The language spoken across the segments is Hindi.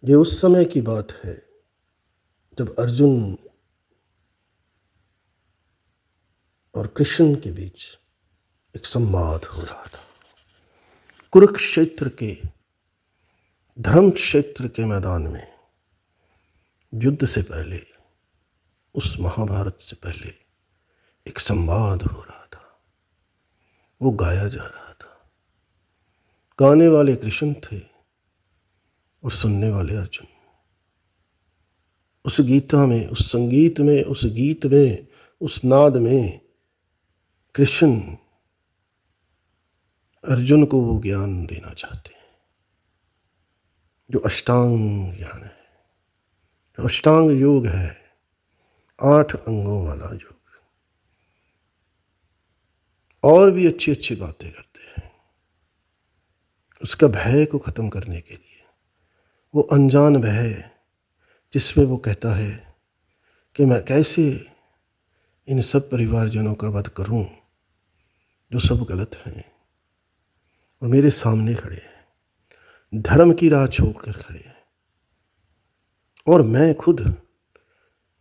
ये उस समय की बात है जब अर्जुन और कृष्ण के बीच एक संवाद हो रहा था। कुरुक्षेत्र के धर्म क्षेत्र के मैदान में युद्ध से पहले, उस महाभारत से पहले एक संवाद हो रहा था। वो गाया जा रहा था। गाने वाले कृष्ण थे और सुनने वाले अर्जुन। उस गीता में, उस संगीत में, उस गीत में, उस नाद में कृष्ण अर्जुन को वो ज्ञान देना चाहते हैं जो अष्टांग ज्ञान है, जो अष्टांग योग है, 8 अंगों वाला योग। और भी अच्छी अच्छी बातें करते हैं उसका भय को खत्म करने के लिए। वो अनजान भय जिसमें वो कहता है कि मैं कैसे इन सब परिवारजनों का वध करूं जो सब गलत हैं और मेरे सामने खड़े हैं, धर्म की राह छोड़कर खड़े हैं, और मैं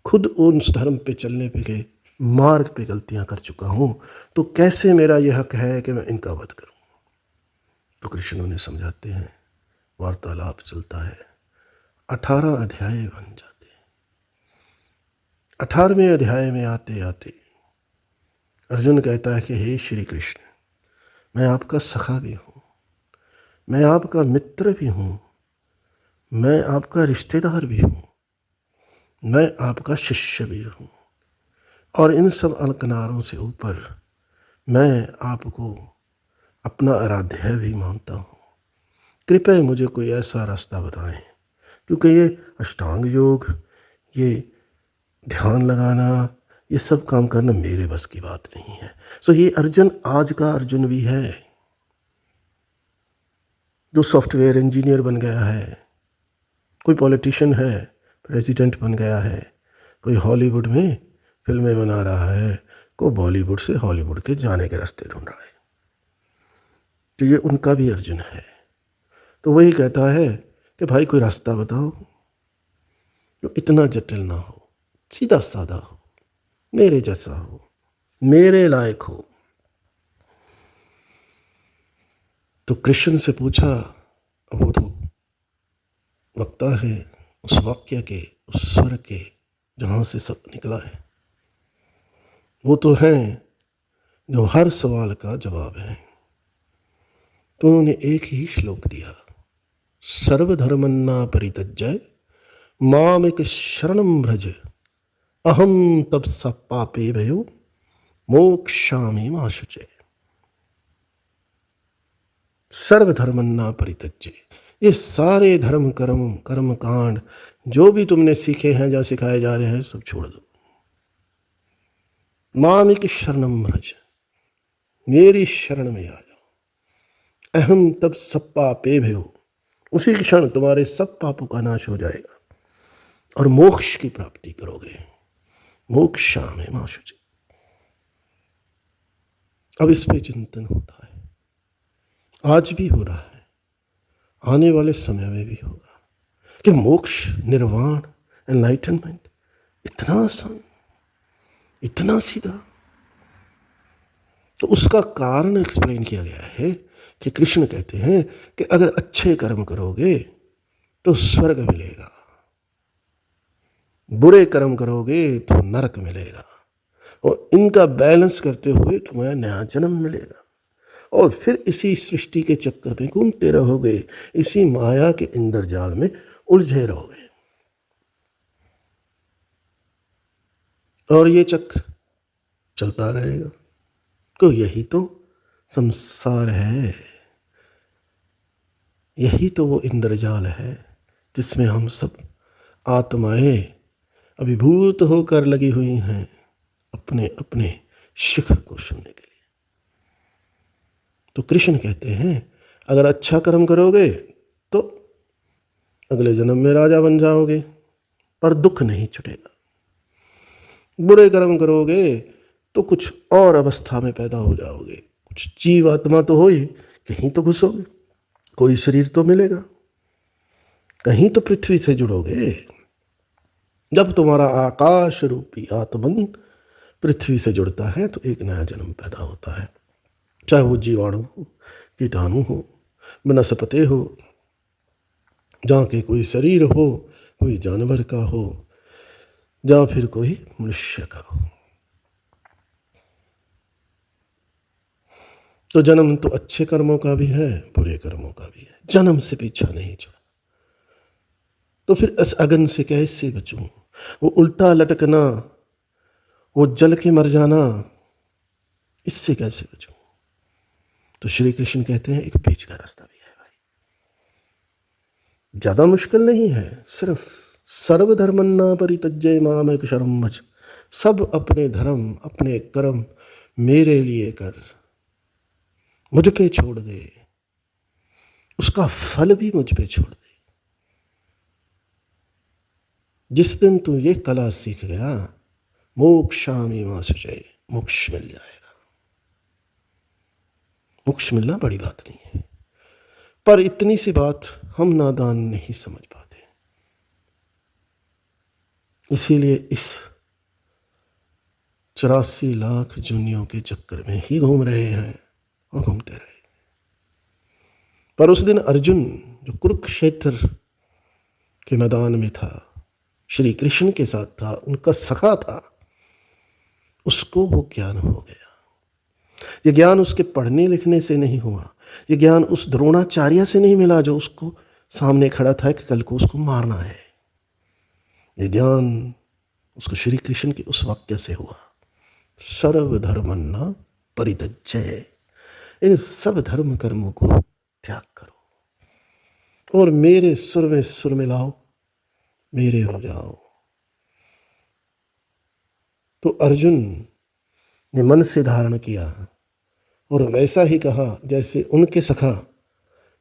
खुद उस धर्म पे चलने पे गए मार्ग पे गलतियां कर चुका हूं, तो कैसे मेरा यह हक है कि मैं इनका वध करूं। तो कृष्ण उन्हें समझाते हैं, वार्तालाप चलता है, 18 अध्याय बन जाते हैं। 18वें अध्याय में आते आते अर्जुन कहता है कि हे श्री कृष्ण, मैं आपका सखा भी हूँ, मैं आपका मित्र भी हूँ, मैं आपका रिश्तेदार भी हूँ, मैं आपका शिष्य भी हूँ, और इन सब अलकनारों से ऊपर मैं आपको अपना आराध्य भी मानता हूँ। कृपया मुझे कोई ऐसा रास्ता बताएं, क्योंकि ये अष्टांग योग, ये ध्यान लगाना, ये सब काम करना मेरे बस की बात नहीं है। सो ये अर्जुन आज का अर्जुन भी है जो सॉफ्टवेयर इंजीनियर बन गया है, कोई पॉलिटिशियन है, प्रेसिडेंट बन गया है, कोई हॉलीवुड में फिल्में बना रहा है, कोई बॉलीवुड से हॉलीवुड के जाने के रास्ते ढूंढ रहा है। तो ये उनका भी अर्जुन है। तो वही कहता है कि भाई कोई रास्ता बताओ जो इतना जटिल ना हो, सीधा साधा हो, मेरे जैसा हो, मेरे लायक हो। तो कृष्ण से पूछा, वो तो वक्ता है उस वाक्य के, उस स्वर के जहाँ से सब निकला है, वो तो है जो हर सवाल का जवाब है। तो उन्होंने एक ही श्लोक दिया, सर्वधर्मन्ना परित्यज्य मामेक शरणं व्रज अहम तब सब पापे भयो मोक्षामि मा शुचे। सर्वधर्मन्ना परित्यज्य, ये सारे धर्म कर्म कांड जो भी तुमने सीखे हैं, जहाँ सिखाए जा रहे हैं, सब छोड़ दो। मामेक शरणं व्रज, मेरी शरण में आ जाओ। अहम तब सब पापे भयो, उसी क्षण तुम्हारे सब पापों का नाश हो जाएगा और मोक्ष की प्राप्ति करोगे। मोक्षामि मा शुचे। अब इस पे चिंतन होता है, आज भी हो रहा है, आने वाले समय में भी होगा, कि मोक्ष, निर्वाण, एनलाइटनमेंट इतना आसान, इतना सीधा। तो उसका कारण एक्सप्लेन किया गया है कि कृष्ण कहते हैं कि अगर अच्छे कर्म करोगे तो स्वर्ग मिलेगा, बुरे कर्म करोगे तो नरक मिलेगा, और इनका बैलेंस करते हुए तुम्हें नया जन्म मिलेगा, और फिर इसी सृष्टि के चक्कर में घूमते रहोगे, इसी माया के इंद्रजाल में उलझे रहोगे, और ये चक्र चलता रहेगा। तो यही तो संसार है, यही तो वो इंद्रजाल है जिसमें हम सब आत्माएं अभिभूत होकर लगी हुई हैं अपने अपने शिखर को छूने के लिए। तो कृष्ण कहते हैं अगर अच्छा कर्म करोगे तो अगले जन्म में राजा बन जाओगे, पर दुख नहीं छुटेगा। बुरे कर्म करोगे तो कुछ और अवस्था में पैदा हो जाओगे, कुछ जीवात्मा तो हो ही, कहीं तो घुसोगे, कोई शरीर तो मिलेगा, कहीं तो पृथ्वी से जुड़ोगे। जब तुम्हारा आकाश रूपी आत्मन पृथ्वी से जुड़ता है तो एक नया जन्म पैदा होता है, चाहे वो जीवाणु हो, कीटाणु हो, वनस्पति हो, जहाँ के कोई शरीर हो, कोई जानवर का हो, या फिर कोई मनुष्य का हो। तो जन्म तो अच्छे कर्मों का भी है, बुरे कर्मों का भी है। जन्म से पीछा नहीं छुड़ा। तो फिर इस अगन से कैसे बचूं? वो उल्टा लटकना, वो जल के मर जाना, इससे कैसे बचूं? तो श्री कृष्ण कहते हैं एक बीच का रास्ता भी है भाई। ज्यादा मुश्किल नहीं है, सिर्फ सर्वधर्मन्ना परित्यज्य मामेक शरणं व्रज। सब अपने धर्म, अपने कर्म मेरे लिए कर, मुझ पे छोड़ दे, उसका फल भी मुझ पे छोड़ दे। जिस दिन तू ये कला सीख गया, मोक्षामि मा शुचये, मोक्ष मिल जाएगा। मोक्ष मिलना बड़ी बात नहीं है, पर इतनी सी बात हम नादान नहीं समझ पाते। इसीलिए इस 84 लाख जूनियों के चक्कर में ही घूम रहे हैं और घूमते रहे। पर उस दिन अर्जुन जो कुरुक्षेत्र के मैदान में था, श्री कृष्ण के साथ था, उनका सखा था, उसको वो ज्ञान हो गया। ये ज्ञान उसके पढ़ने लिखने से नहीं हुआ, ये ज्ञान उस द्रोणाचार्य से नहीं मिला जो उसको सामने खड़ा था कि कल को उसको मारना है। ये ज्ञान उसको श्री कृष्ण के उस वाक्य से हुआ, सर्वधर्मन्ना परित्यज्य। इन सब धर्म कर्मों को त्याग करो और मेरे सुर में सुर मिलाओ, मेरे हो जाओ। तो अर्जुन ने मन से धारण किया और वैसा ही कहा जैसे उनके सखा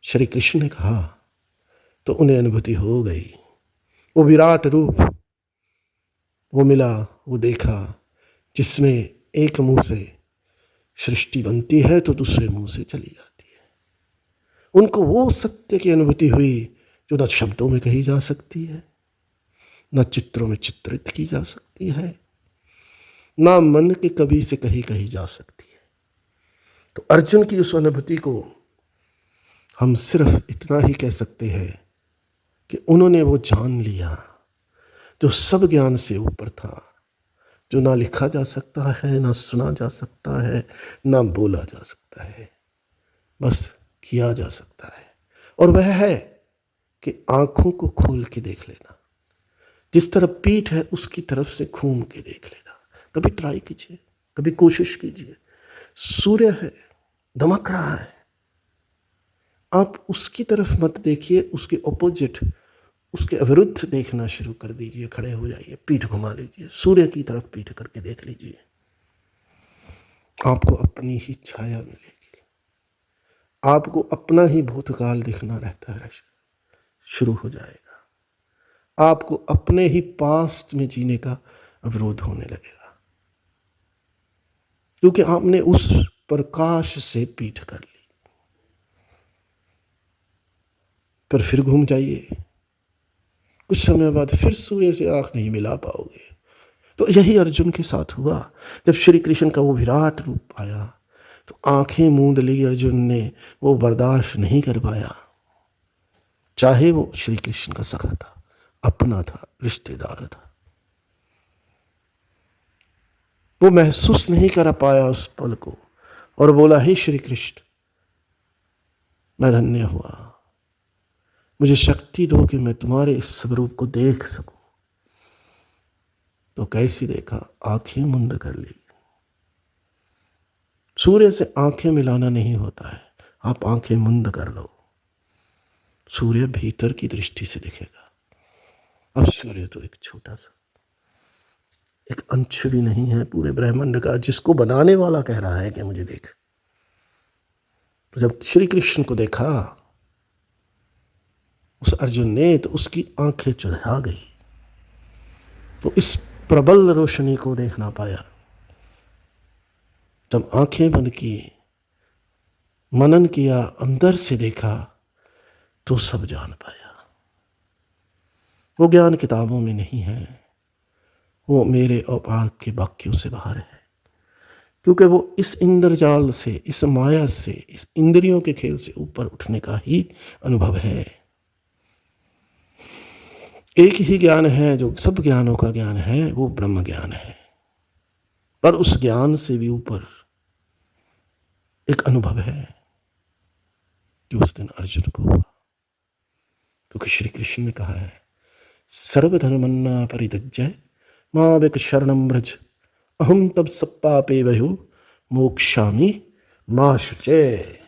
श्री कृष्ण ने कहा, तो उन्हें अनुभूति हो गई। वो विराट रूप वो मिला, वो देखा, जिसमें एक मुंह से सृष्टि बनती है तो दूसरे मुंह से चली जाती है। उनको वो सत्य की अनुभूति हुई जो न शब्दों में कही जा सकती है, न चित्रों में चित्रित की जा सकती है, ना मन के कवि से कही जा सकती है। तो अर्जुन की उस अनुभूति को हम सिर्फ इतना ही कह सकते हैं कि उन्होंने वो जान लिया जो सब ज्ञान से ऊपर था, जो ना लिखा जा सकता है, ना सुना जा सकता है, ना बोला जा सकता है, बस किया जा सकता है। और वह है कि आंखों को खोल के देख लेना, जिस तरफ पीठ है उसकी तरफ से घूम के देख लेना। कभी ट्राई कीजिए, कभी कोशिश कीजिए। सूर्य है, दमक रहा है, आप उसकी तरफ मत देखिए, उसके ऑपोजिट, उसके विरुद्ध देखना शुरू कर दीजिए। खड़े हो जाइए, पीठ घुमा लीजिए, सूर्य की तरफ पीठ करके देख लीजिए, आपको अपनी ही छाया मिलेगी। आपको अपना ही भूतकाल दिखना रहता है, शुरू हो जाएगा। आपको अपने ही पास्ट में जीने का अवरोध होने लगेगा, क्योंकि आपने उस प्रकाश से पीठ कर ली। पर फिर घूम जाइए, कुछ समय बाद फिर सूर्य से आंख नहीं मिला पाओगे। तो यही अर्जुन के साथ हुआ। जब श्री कृष्ण का वो विराट रूप आया तो आंखें मूंद ली अर्जुन ने, वो बर्दाश्त नहीं कर पाया। चाहे वो श्री कृष्ण का सखा था, अपना था, रिश्तेदार था, वो महसूस नहीं कर पाया उस पल को और बोला, हे श्री कृष्ण, मैं धन्य हुआ, मुझे शक्ति दो कि मैं तुम्हारे इस स्वरूप को देख सकूं। तो कैसी देखा? आंखें मुंद कर ली। सूर्य से आंखें मिलाना नहीं होता है, आप आंखें मुंद कर लो, सूर्य भीतर की दृष्टि से दिखेगा। अब सूर्य तो एक छोटा सा, एक अंश भी नहीं है पूरे ब्रह्मांड का, जिसको बनाने वाला कह रहा है कि मुझे देख। तो जब श्री कृष्ण को देखा उस अर्जुन ने, तो उसकी आंखें चुरा गई, तो इस प्रबल रोशनी को देख ना पाया। जब आंखें बंद की, मनन किया, अंदर से देखा, तो सब जान पाया। वो ज्ञान किताबों में नहीं है, वो मेरे और आपके वाक्यों से बाहर है। क्योंकि वो इस इंद्रजाल से, इस माया से, इस इंद्रियों के खेल से ऊपर उठने का ही अनुभव है। एक ही ज्ञान है जो सब ज्ञानों का ज्ञान है, वो ब्रह्म ज्ञान है। पर उस ज्ञान से भी ऊपर एक अनुभव है जो उस दिन अर्जुन को हुआ। क्योंकि श्री कृष्ण ने कहा है, सर्वधर्मन्ना परित्यज्य मामेक शरणं व्रज अहम तब सब पापे वयो मोक्षामि मा शुचे।